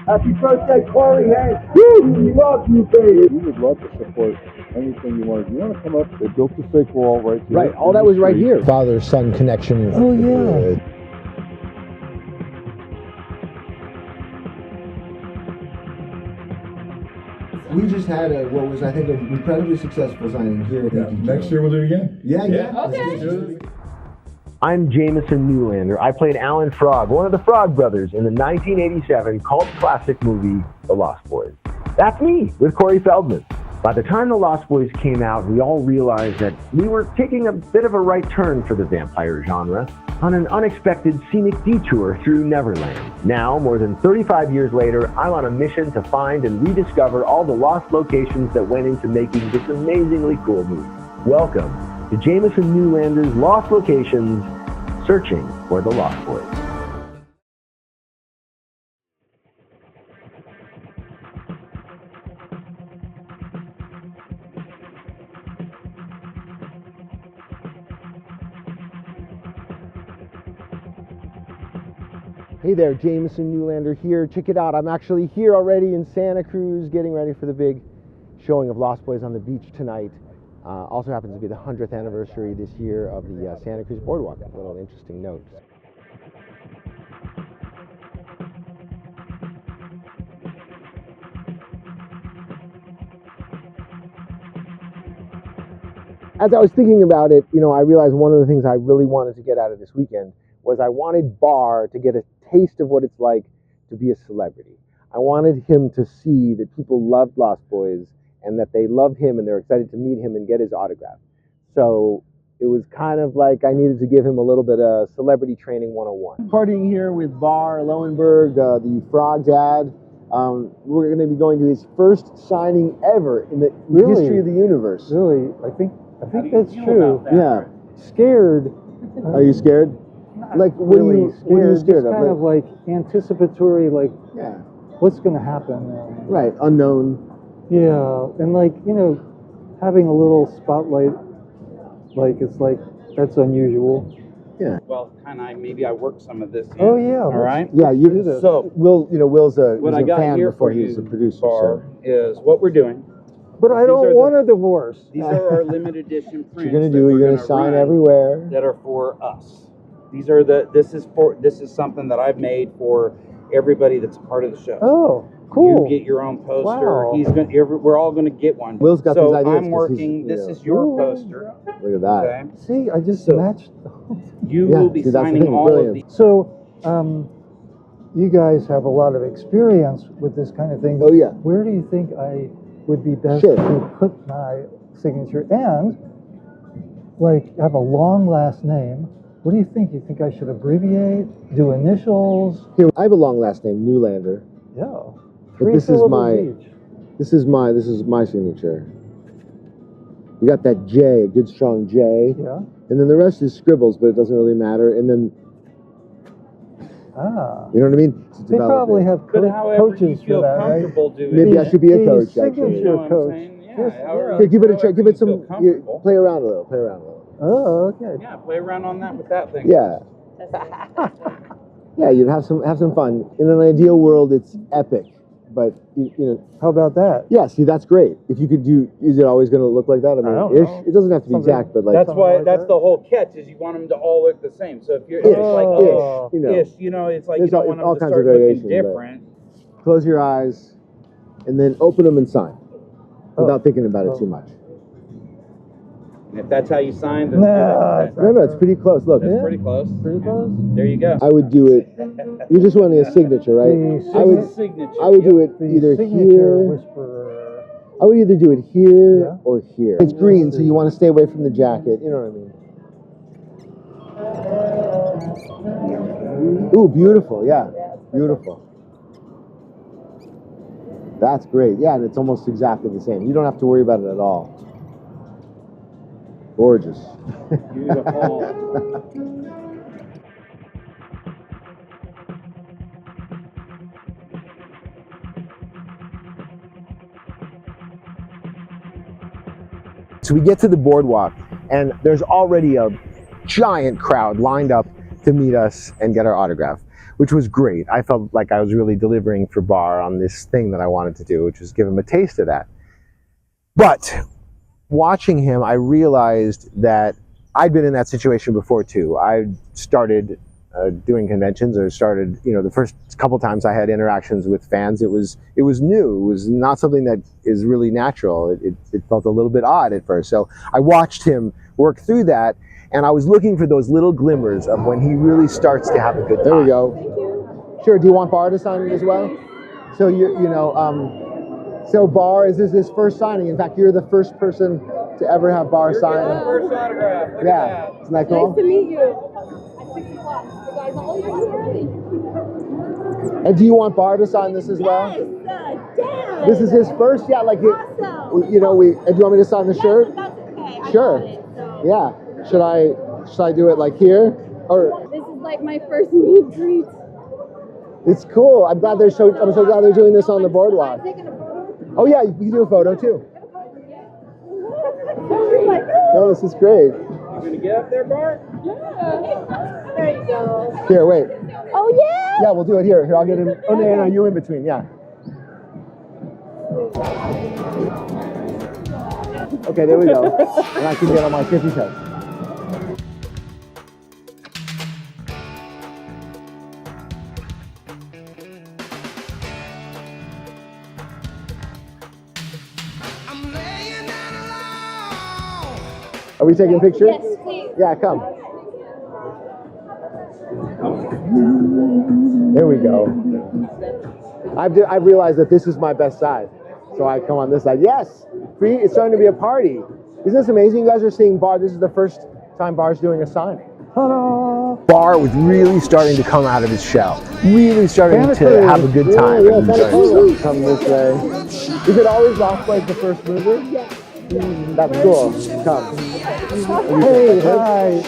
Happy birthday, Corey Hank. Woo, we love you, baby. We would love to support anything you want. If you want to come up, they built the fake wall right here. Right, all that was right here. Father-son connection. Oh, yeah. We just had what was, I think, an incredibly successful signing here. Next year we'll do it again. Yeah. Okay. I'm Jamison Newlander. I played Alan Frog, one of the Frog Brothers, in the 1987 cult classic movie, The Lost Boys. That's me, with Corey Feldman. By the time The Lost Boys came out, we all realized that we were taking a bit of a right turn for the vampire genre on an unexpected scenic detour through Neverland. Now, more than 35 years later, I'm on a mission to find and rediscover all the lost locations that went into making this amazingly cool movie. Welcome to Jamison Newlander's Lost Locations, Searching for the Lost Boys. Hey there, Jamison Newlander here. Check it out. I'm actually here already in Santa Cruz, getting ready for the big showing of Lost Boys on the beach tonight. Also happens to be the 100th anniversary this year of the Santa Cruz Boardwalk. A little interesting note. As I was thinking about it, I realized one of the things I really wanted to get out of this weekend was I wanted Barr to get a taste of what it's like to be a celebrity. I wanted him to see that people loved Lost Boys and that they loved him and they're excited to meet him and get his autograph. So it was kind of like I needed to give him a little bit of celebrity training 101. Partying here with Barr Lowenberg, the Frog Dad. We're going to be going to his first signing ever in the history of the universe. Really? I think that's true. Yeah. Scared. Are you scared? Like, what are you scared of? Kind of like anticipatory, like, yeah. What's going to happen? Right, unknown. Yeah, and like, having a little spotlight, like, it's like, that's unusual. Yeah. Well, maybe I worked some of this in. Oh, yeah. All right. Yeah, So, Will's a fan before he was a producer. Bar, is what we're doing. But I don't want a divorce. These are our limited edition prints. You're going to do, you're going to sign everywhere. That are for us. These are this is something that I've made for everybody that's a part of the show. Oh, cool. You get your own poster. Wow. We're all going to get one. Will's got these ideas. I'm working. This is your poster. Look at that. Okay? See, I just matched. You will be signing all of these. So, you guys have a lot of experience with this kind of thing. Oh, yeah. Where do you think I would be best to put my signature and, like, have a long last name? What do you think? You think I should abbreviate, do initials? Here, I have a long last name, Newlander. Yeah. But this is my signature. You got that J, a good strong J. Yeah. And then the rest is scribbles, but it doesn't really matter. And then, you know what I mean? They probably have coaches for that, right? Maybe I should be a coach, actually. Signature coach. Here, give it a check. Give it some. Play around a little. Oh, okay. Yeah, play around on that with that thing. Yeah. Yeah, you'd have some fun. In an ideal world, it's epic. But how about that? Yeah, see, that's great. If you could do, is it always going to look like that? I mean, don't know. It doesn't have to be exact, but like that's why that's the whole catch is you want them to all look the same. So if you're it's like you don't want them to start looking different. Close your eyes, and then open them and sign without thinking about it too much. And if that's how you sign, then no, it's pretty close. Look, it's pretty close. Pretty close. There you go. I would do it. You're just wanting a signature, right? I would do it either here. Whisperer. I would either do it here or here. It's green, so you want to stay away from the jacket. You know what I mean? Ooh, beautiful. Yeah, beautiful. That's great. Yeah, and it's almost exactly the same. You don't have to worry about it at all. Gorgeous. Beautiful. So we get to the boardwalk, and there's already a giant crowd lined up to meet us and get our autograph. which was great. I felt like I was really delivering for Bar on this thing that I wanted to do, which was give him a taste of that. But watching him, I realized that I'd been in that situation before too. I started doing conventions, or started, the first couple times I had interactions with fans, it was new. It was not something that is really natural. It felt a little bit odd at first. So I watched him work through that, and I was looking for those little glimmers of when he really starts to have a good time. There we go. Thank you. Sure. Do you want Bar to sign it as well? So so Bar, is this his first signing? In fact, you're the first person to ever have Bar sign. The first autograph. Look yeah. at that. Isn't that cool? Nice to meet you. At 6 o'clock. You guys, oh, you're too early. And do you want Bar to sign this as well? Yes, damn. This is his first, yeah. Like, awesome. And do you want me to sign the shirt? That's okay. Sure. I got it, so. Yeah. Should I do it like here, or? This is like my first meet and greet. It's cool. I'm so glad they're doing this on the boardwalk. Taking a photo? Oh yeah, you can do a photo too. Oh, this is great. You gonna get up there, Bart? Yeah. There you go. Here, wait. Oh yeah? Yeah, we'll do it here. Here, I'll get in. Oh no, you in between. Yeah. Okay, there we go. And I can get on my 50 toes. Are we taking pictures? Yes, please. Yeah, come. There we go. I've realized that this is my best side. So I come on this side. Yes, free. It's starting to be a party. Isn't this amazing? You guys are seeing Bar. This is the first time Bar's doing a signing. Ta-da! Bar was really starting to come out of his shell. Really starting to have a good time. Yeah, Santa Cruz. Come this way. Is it always Lost Boys the first mover? Yes. That's cool. Come. Hey, hi.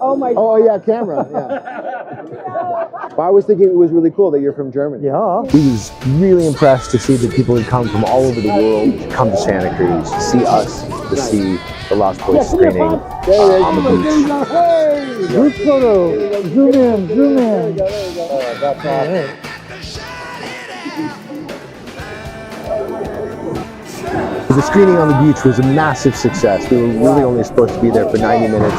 Oh my God. Oh yeah, camera. Yeah. But I was thinking it was really cool that you're from Germany. Yeah. We was really impressed to see that people had come from all over the world to come to Santa Cruz, to see us, to see the Lost Boys screening on the beach. Hey, group photo. Zoom in, zoom in. That's all. The screening on the beach was a massive success. We were really only supposed to be there for 90 minutes,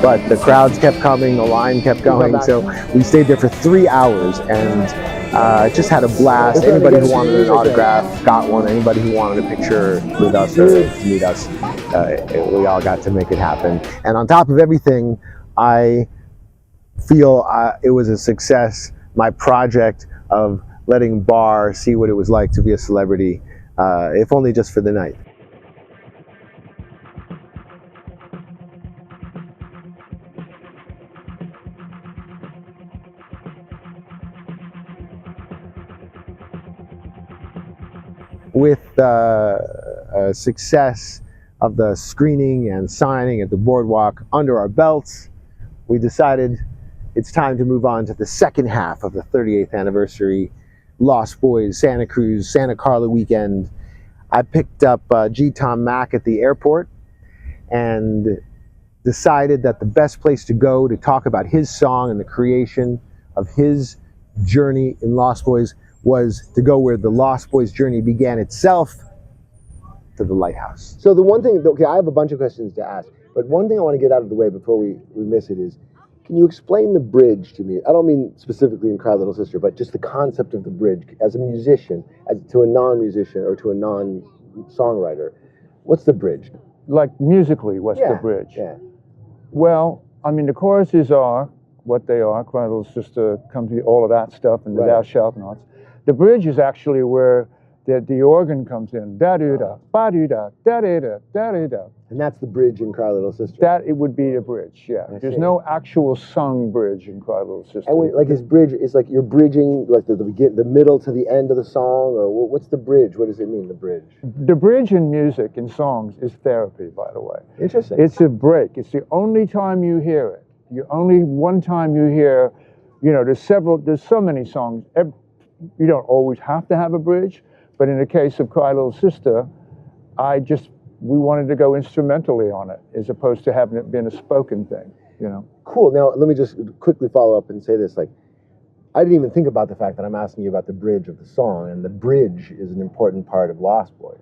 but the crowds kept coming, the line kept going, so we stayed there for 3 hours and just had a blast. Anybody who wanted an autograph got one. Anybody who wanted a picture with us or to meet us, we all got to make it happen. And on top of everything, I feel it was a success. My project of letting Bar see what it was like to be a celebrity, if only just for the night. With success of the screening and signing at the Boardwalk under our belts, we decided it's time to move on to the second half of the 38th anniversary Lost Boys Santa Cruz Santa Carla weekend. I picked up G. Tom Mack at the airport and decided that the best place to go to talk about his song and the creation of his journey in Lost Boys was to go where the Lost Boys journey began itself, to the lighthouse. So the one thing, okay, I have a bunch of questions to ask, but one thing I want to get out of the way before we miss it is, can you explain the bridge to me? I don't mean specifically in Cry Little Sister, but just the concept of the bridge as a musician, as to a non-musician or to a non-songwriter. What's the bridge? Like musically, what's the bridge? Yeah. Well, I mean, the choruses are what they are. Cry Little Sister, Come to Me, all of that stuff, and the Thou Shalt Nots. The bridge is actually where the organ comes in. Da-do-da, ba-do-da, da-da-da, da-da-da. And that's the bridge in Cry Little Sister? That, it would be the bridge, yeah. There's no actual sung bridge in Cry Little Sister. And like his bridge, is like you're bridging like the middle to the end of the song, or what's the bridge? What does it mean, the bridge? The bridge in music, in songs, is therapy, by the way. Interesting. It's a break. It's the only time you hear it. Only one time you hear, there's so many songs. You don't always have to have a bridge, but in the case of Cry Little Sister, we wanted to go instrumentally on it as opposed to having it been a spoken thing. you know. Cool. Now, let me just quickly follow up and say this. Like, I didn't even think about the fact that I'm asking you about the bridge of the song, and the bridge is an important part of Lost Boys.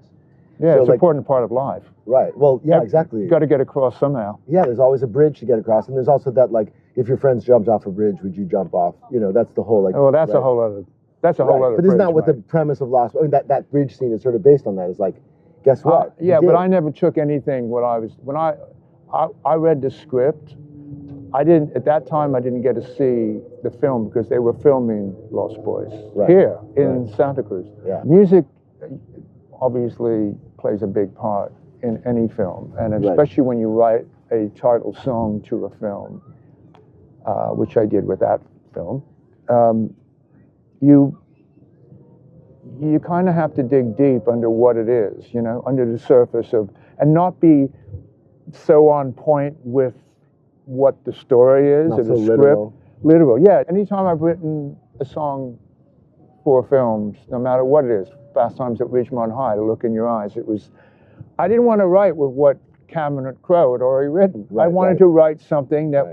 Yeah, So, it's an like, important part of life. Right. Well, yeah, exactly. You've got to get across somehow. Yeah, there's always a bridge to get across, and there's also that, like, if your friends jumped off a bridge, would you jump off? You know, that's the whole, like. Oh, well, that's right. a whole other. That's a whole other. But isn't bridge, that what mate. the premise of Lost? I mean, that bridge scene is sort of based on that. It's like, guess what? Yeah, but I never took anything. When I read the script, I didn't at that time. I didn't get to see the film because they were filming Lost Boys here in Santa Cruz. Yeah. Music obviously plays a big part in any film, and especially when you write a title song to a film, which I did with that film. You kind of have to dig deep under what it is, you know, under the surface of, and not be so on point with what the story is Not or the so script. Literal, yeah. Anytime I've written a song for films, no matter what it is, Fast Times at Ridgemont High, The Look in Your Eyes, I didn't want to write with what Cameron Crowe had already written. I wanted to write something that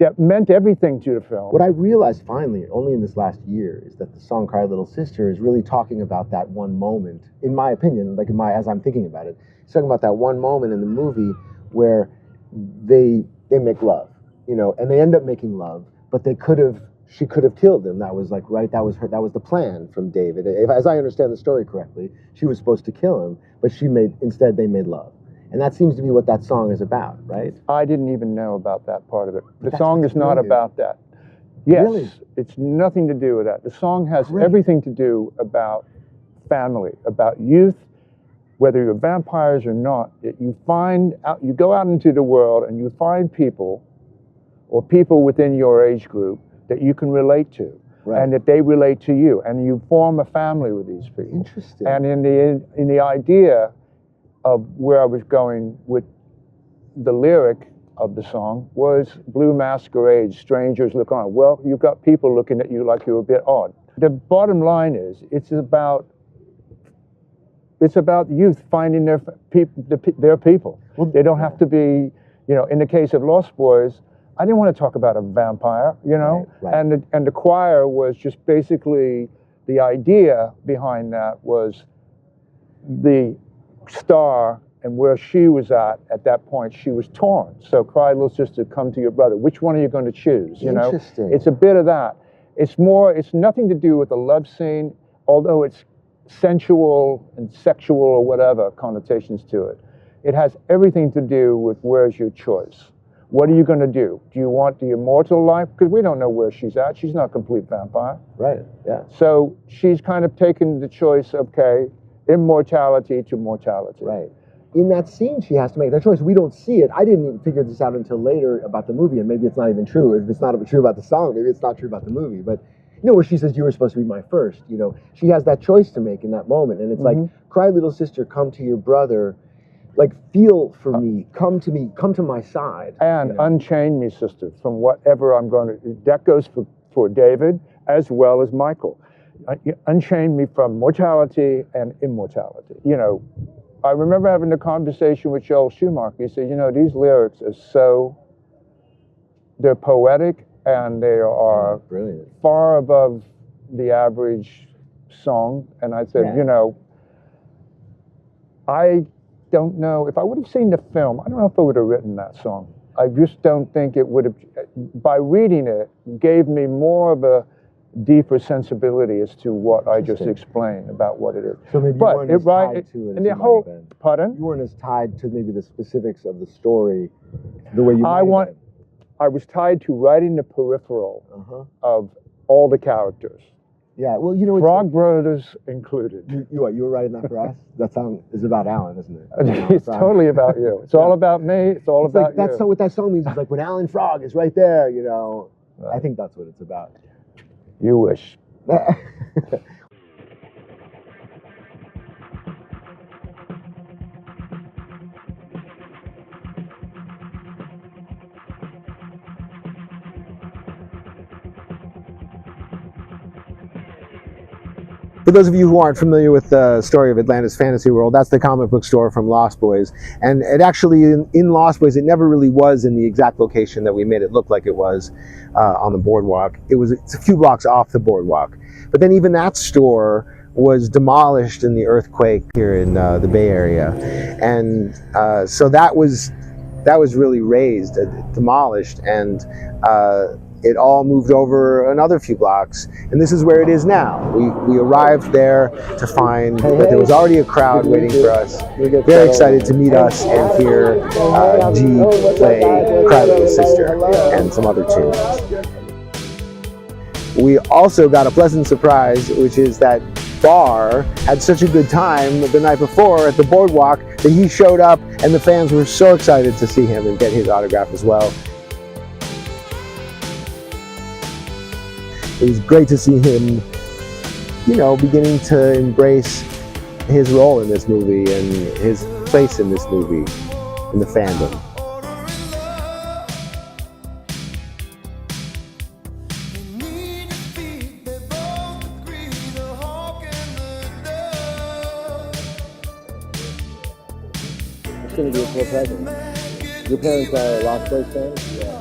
that meant everything to the film. What I realized finally, only in this last year, is that the song "Cry Little Sister" is really talking about that one moment, in my opinion, like as I'm thinking about it, it's talking about that one moment in the movie where they make love, you know, and they end up making love, but she could have killed him. That was like, that was the plan from David. As I understand the story correctly, she was supposed to kill him, but instead they made love. And that seems to be what that song is about, right? I didn't even know about that part of it. The song is not about that. Yes, Really? It's nothing to do with that. The song has everything to do about family, about youth, whether you're vampires or not. You go out into the world and you find people, or people within your age group, that you can relate to, and that they relate to you, and you form a family with these people. Interesting. And in the idea of where I was going with the lyric of the song was Blue Masquerade, strangers look on. Well, you've got people looking at you like you're a bit odd. The bottom line is, it's about youth finding their people. Well, they don't have to be, you know, in the case of Lost Boys, I didn't want to talk about a vampire, you know, and the choir was just basically, the idea behind that was the star, and where she was at that point, she was torn. So cry little sister, come to your brother. Which one are you going to choose? You know, it's a bit of that. It's nothing to do with the love scene, although it's sensual and sexual or whatever connotations to it. It has everything to do with where's your choice. What are you going to do? Do you want the immortal life? Because we don't know where she's at. She's not a complete vampire. Right, yeah. So she's kind of taken the choice, okay, immortality to mortality. Right. In that scene, she has to make that choice. We don't see it. I didn't even figure this out until later about the movie, and maybe it's not even true. If it's not true about the song, maybe it's not true about the movie. But, you know, where she says, you were supposed to be my first, you know, she has that choice to make in that moment. And it's like, cry little sister, come to your brother, like, feel for me, come to my side. And you know? Unchain me, sister, from whatever I'm going to, that goes for David as well as Michael. Unchain me from mortality and immortality. You know, I remember having a conversation with Joel Schumacher. He said, you know, these lyrics are they're poetic, and they are brilliant, far above the average song. And I said, you know, I don't know, if I would have seen the film, I don't know if I would have written that song. I just don't think it would have, by reading it, gave me more of a deeper sensibility as to what I just explained about what it is. So maybe you weren't as tied to it as you might have been. Pardon? You weren't as tied to maybe the specifics of the story the way you might have been. I was tied to writing the peripheral of all the characters. Yeah, well, you know, Frog Brothers included. You were writing that for us? That song is about Alan, isn't it? It's totally about you. It's all about me. It's all about you. That's what that song means. It's like when Alan Frog is right there, you know. Right. I think that's what it's about. You wish. For those of you who aren't familiar with the story of Atlantis Fantasy World, that's the comic book store from Lost Boys. And it actually, in Lost Boys, it never really was in the exact location that we made it look like it was on the boardwalk. It's a few blocks off the boardwalk. But then even that store was demolished in the earthquake here in the Bay Area. And so that was really razed, demolished, and it all moved over another few blocks, and this is where it is now. We arrived there to find that there was already a crowd waiting for us. Very excited to meet us and hear G play Cry Little Sister and some other tunes. We also got a pleasant surprise, which is that Bar had such a good time the night before at the boardwalk that he showed up, and the fans were so excited to see him and get his autograph as well. It was great to see him, you know, beginning to embrace his role in this movie and his place in this movie, in the fandom. It's going to be a cool present. Your parents are Lost Boys fans? Yeah.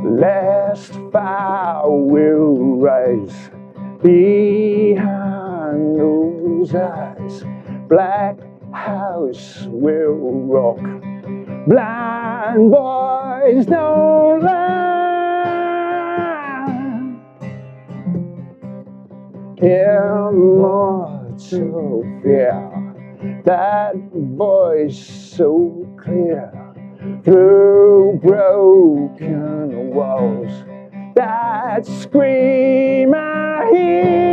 Last fire will rise behind those eyes. Black house will rock. Blind boys don't lie. Immortal fear, that voice so clear. Through broken walls, that scream I hear.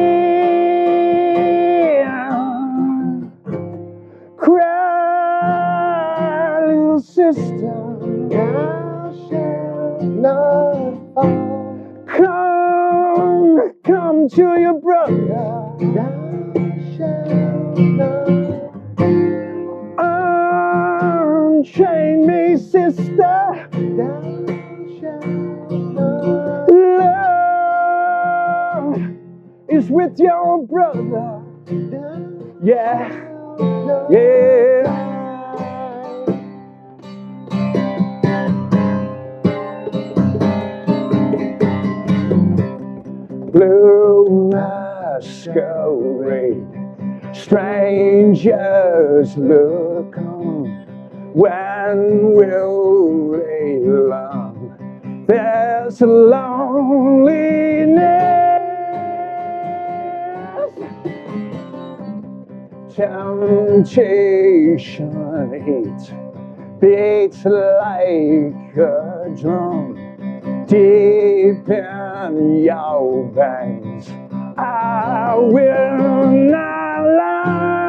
Cry, little sister, thou shalt not fall. Come to your brother, thou shalt not. Unchain me, sister, thou shalt not. Love is with your brother, yeah, yeah. Blue masquerade, strangers look on. When will they learn there's loneliness? Temptation heat beats like a drum deep in your veins. I will not lie,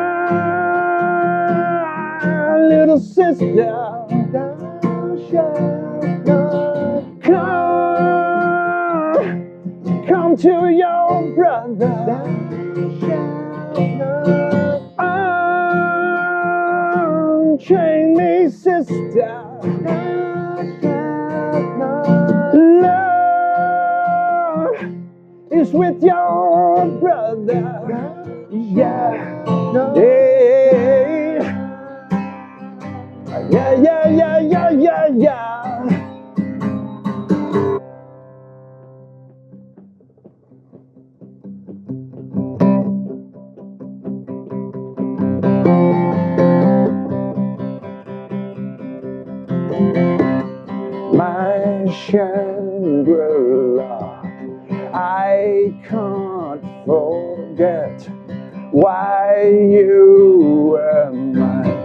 little sister, thou shalt not. Come to your brother, thou shalt not. Unchain me, sister, thou shalt not. Love is with your brother, yeah, yeah, yeah, yeah, yeah, yeah, yeah. My Shangri-La, I can't forget why you were mine.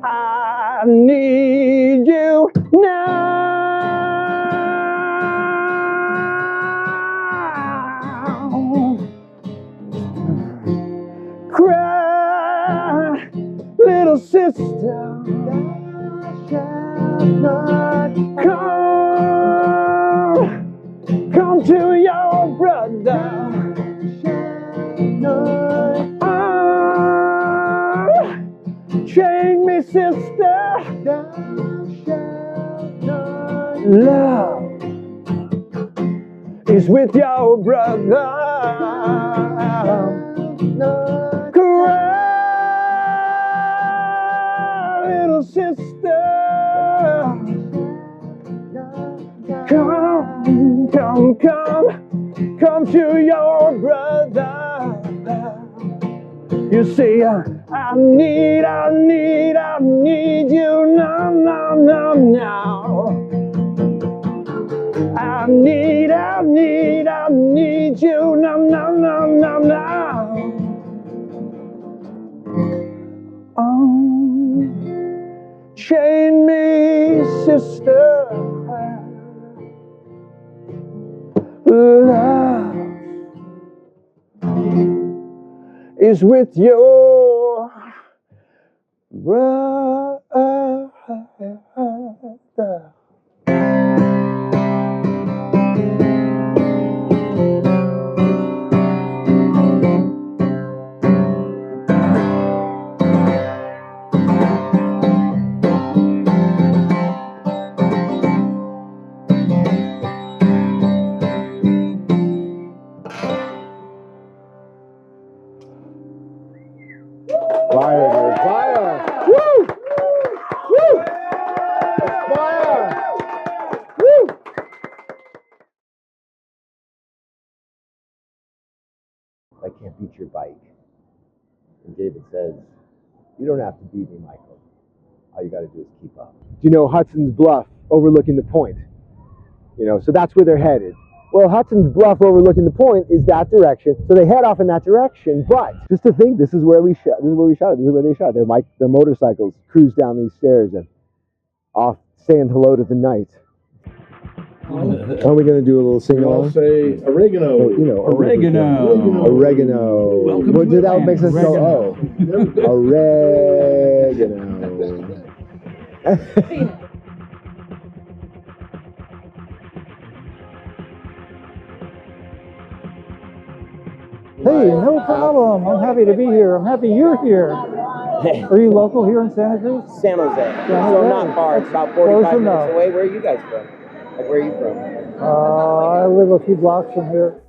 I need you now. sister, come to your brother. Chain me, sister. Love is with your brother. Cry, little sister. Come to your brother. You see, I need you now. I need you now. Chain me, sister. Love is with your brother. Fire, dude. Fire. Woo! Woo! Fire. Woo! I can't beat your bike. And David says, you don't have to beat me, Michael. All you got to do is keep up. Do you know Hudson's Bluff overlooking the point? You know, so that's where they're headed. Well, Hudson's Bluff overlooking the point is that direction, so they head off in that direction. But just to think, this is where we shot. This is where we shot it. This is where they shot. Their motorcycles cruise down these stairs and off saying hello to the night. Are we going to do a little sing along? Say oregano. You know, oregano. Welcome What to did that make sense? Oregano. Oregano. Hey, no problem. I'm happy to be here. I'm happy you're here. Are you local here in Santa Cruz? San Jose. So not far. It's about 45 minutes away. Where are you guys from? Like, where are you from? I live a few blocks from here.